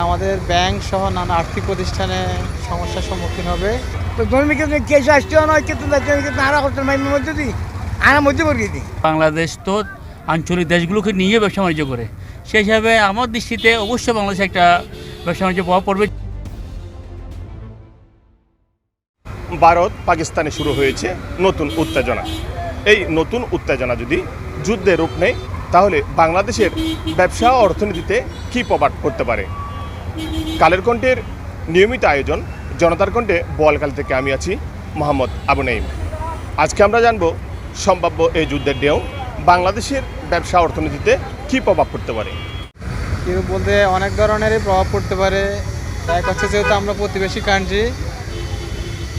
আমাদের ব্যাংক সহ নানা আর্থিক প্রতিষ্ঠানে সমস্যার সম্মুখীন হবে। তো ধর্মীকে কেসে আসতে নয় কিন্তু আরা করতে মাইমের মধ্যে দিই আনা মধ্যে পড়িয়ে দিই। বাংলাদেশ তো আঞ্চলিক দেশগুলোকে নিয়ে ব্যবসা বাণিজ্য করে, সেই হিসাবে আমার দৃষ্টিতে অবশ্যই বাংলাদেশে একটা ব্যবসা বাণিজ্য প্রভাব পড়বে। ভারত পাকিস্তানে শুরু হয়েছে নতুন উত্তেজনা। এই নতুন উত্তেজনা যদি যুদ্ধের রূপ নেয় তাহলে বাংলাদেশের ব্যবসা ও অর্থনীতিতে কী প্রভাব পড়তে পারে। কালের কণ্ঠের নিয়মিত আয়োজন জনতার কণ্ঠে বোয়ালখালী থেকে আমি আছি মোহাম্মদ আবু নাঈম। আজকে আমরা জানব সম্ভাব্য এই যুদ্ধের ঢেউ বাংলাদেশের ব্যবসা অর্থনীতিতে কী প্রভাব পড়তে পারে। কেউ বলতে অনেক ধরনেরই প্রভাব পড়তে পারে। এক হচ্ছে যেহেতু আমরা প্রতিবেশী কান্ট্রি,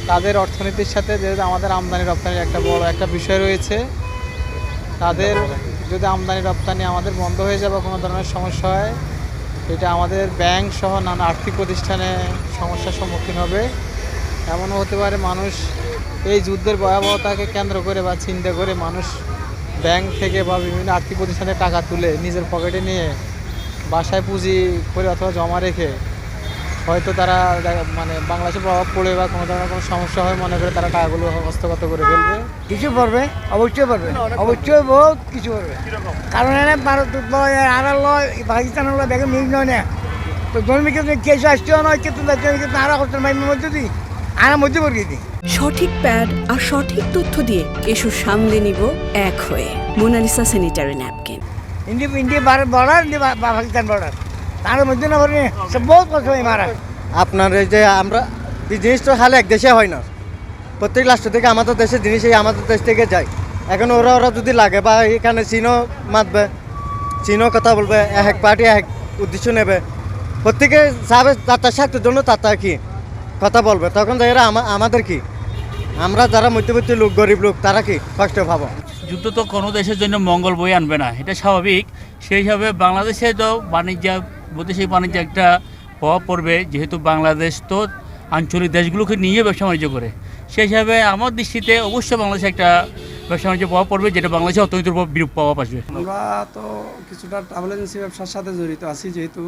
তাদের অর্থনীতির সাথে যেহেতু আমাদের আমদানি রপ্তানির একটা বড় একটা বিষয় রয়েছে, তাদের যদি আমদানি রপ্তানি আমাদের বন্ধ হয়ে যাবে, কোনো ধরনের সমস্যা হয়, এটা আমাদের ব্যাংক সহ নানা আর্থিক প্রতিষ্ঠানে সমস্যার সম্মুখীন হবে। এমনও হতে পারে মানুষ এই যুদ্ধের ভয়াবহতাকে কেন্দ্র করে বা চিন্তা করে মানুষ ব্যাংক থেকে বা বিভিন্ন আর্থিক প্রতিষ্ঠানে টাকা তুলে নিজের পকেটে নিয়ে বাসায় পুঁজি করে অথবা জমা রেখে হয়তো তারা মানে বাংলাদেশে প্রভাব পড়ে বা কোনো ধরনের কোনো সমস্যা হয় মনে করে তারা টাকাগুলো হস্তগত করে ফেলবে। কিছু পড়বে, অবশ্যই পড়বে, অবশ্যই বহুত কিছু পড়বে। কারণ এনে ভারত লয় আরা লয় পাকিস্তানের লয় ব্যাগে মিল নয় না। তো ধর্মীকে কেসে আসতে নয় কিন্তু আরা করতে মাইমের মধ্যে দিই আনা মধ্যে পড়িয়ে দিই। সঠিক প্যাড আর সঠিক তথ্য দিয়ে এসব সামলে নিব এক হয়ে। Mona Lisa sanitary napkin. India Bharat border, India Pakistan border, তার মধ্যে না পড়ে সব বহুত কষ্ট হয় মারা। আপনার এই যে আমরা এই জিনিস তো খালি এক দেশে হয় না, প্রত্যেক রাষ্ট্র থেকে আমাদের দেশের জিনিস এই আমাদের দেশ থেকে যায়। এখন ওরা যদি লাগে বা এখানে চীনও মাতবে, চীনও কথা বলবে, এক পার্টি এক উদ্দেশ্য নেবে, প্রত্যেকে যাবে তার স্বার্থের জন্য তার কি কথা বলবে, তখন এরা আমাদের কি, আমরা যারা মধ্যবর্তী লোক গরিব লোক তারা কি কষ্ট পাবো। যুদ্ধ তো কোনো দেশের জন্য মঙ্গল বয়ে আনবে না, এটা স্বাভাবিক। সেই হিসাবে বাংলাদেশে তো বৈদেশিক বাণিজ্য একটা প্রভাব পড়বে, যেহেতু বাংলাদেশ তো আঞ্চলিক দেশগুলোকে নিয়ে ব্যবসা বাণিজ্য করে, সেই হিসাবে আমার দৃষ্টিতে অবশ্যই বাংলাদেশে একটা ব্যবসা বাণিজ্য প্রভাব পড়বে, যেটা বাংলাদেশের অর্থনীতির উপর বিরূপ প্রভাব আসবে। আমরা তো কিছুটা ট্রাভেল এজেন্সি ব্যবসার সাথে জড়িত আছি, যেহেতু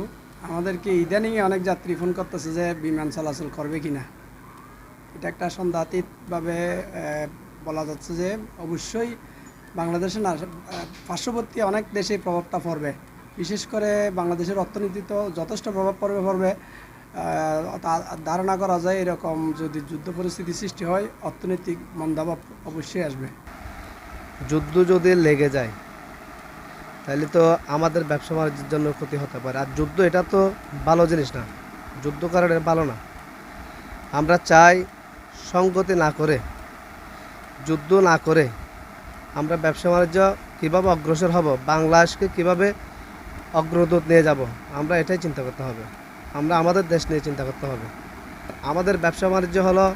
আমাদেরকে ইদানিং অনেক যাত্রী ফোন করতেছে যে বিমান চলাচল করবে কিনা। এটা একটা সন্দেহাতীতভাবে বলা যাচ্ছে যে অবশ্যই বাংলাদেশে না, পার্শ্ববর্তী অনেক দেশে প্রভাবটা পড়বে। বিশেষ করে বাংলাদেশের অর্থনীতি তো যথেষ্ট প্রভাব পড়বে। ধারণা করা যায় এরকম যদি যুদ্ধ পরিস্থিতি সৃষ্টি হয় অর্থনৈতিক মন্দাভাব অবশ্যই আসবে। যুদ্ধ যদি লেগে যায় তাহলে তো আমাদের ব্যবসা বাণিজ্যের জন্য ক্ষতি হতে পারে। আর যুদ্ধ এটা তো ভালো জিনিস না, যুদ্ধ কারণে ভালো না। আমরা চাই সংগতি না করে, যুদ্ধ না করে আমরা ব্যবসা বাণিজ্য কীভাবে অগ্রসর হব, বাংলাদেশকে কীভাবে অগ্রদূত নিয়ে যাব, আমরা এটাই চিন্তা করতে হবে। আমরা আমাদের দেশ নিয়ে চিন্তা করতে হবে। আমাদের ব্যবসা বাণিজ্য হলো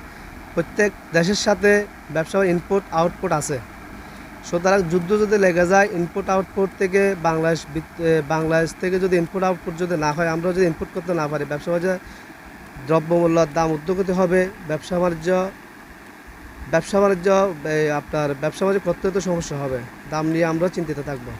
প্রত্যেক দেশের সাথে ব্যবসা ইনপুট আউটপুট আছে। সুতরাং যুদ্ধ যদি লেগে যায়, ইনপুট আউটপুট থেকে বাংলাদেশ থেকে যদি ইনপুট আউটপুট যদি না হয়, আমরা যদি ইনপুট করতে না পারি, ব্যবসা বাণিজ্য দ্রব্যমূল্যের দাম ঊর্ধ্বগতি হবে। ব্যবসা বাণিজ্য আপনার ব্যবসা বাণিজ্য করতে তো সমস্যা হবে, দাম নিয়ে আমরা চিন্তিত থাকবো।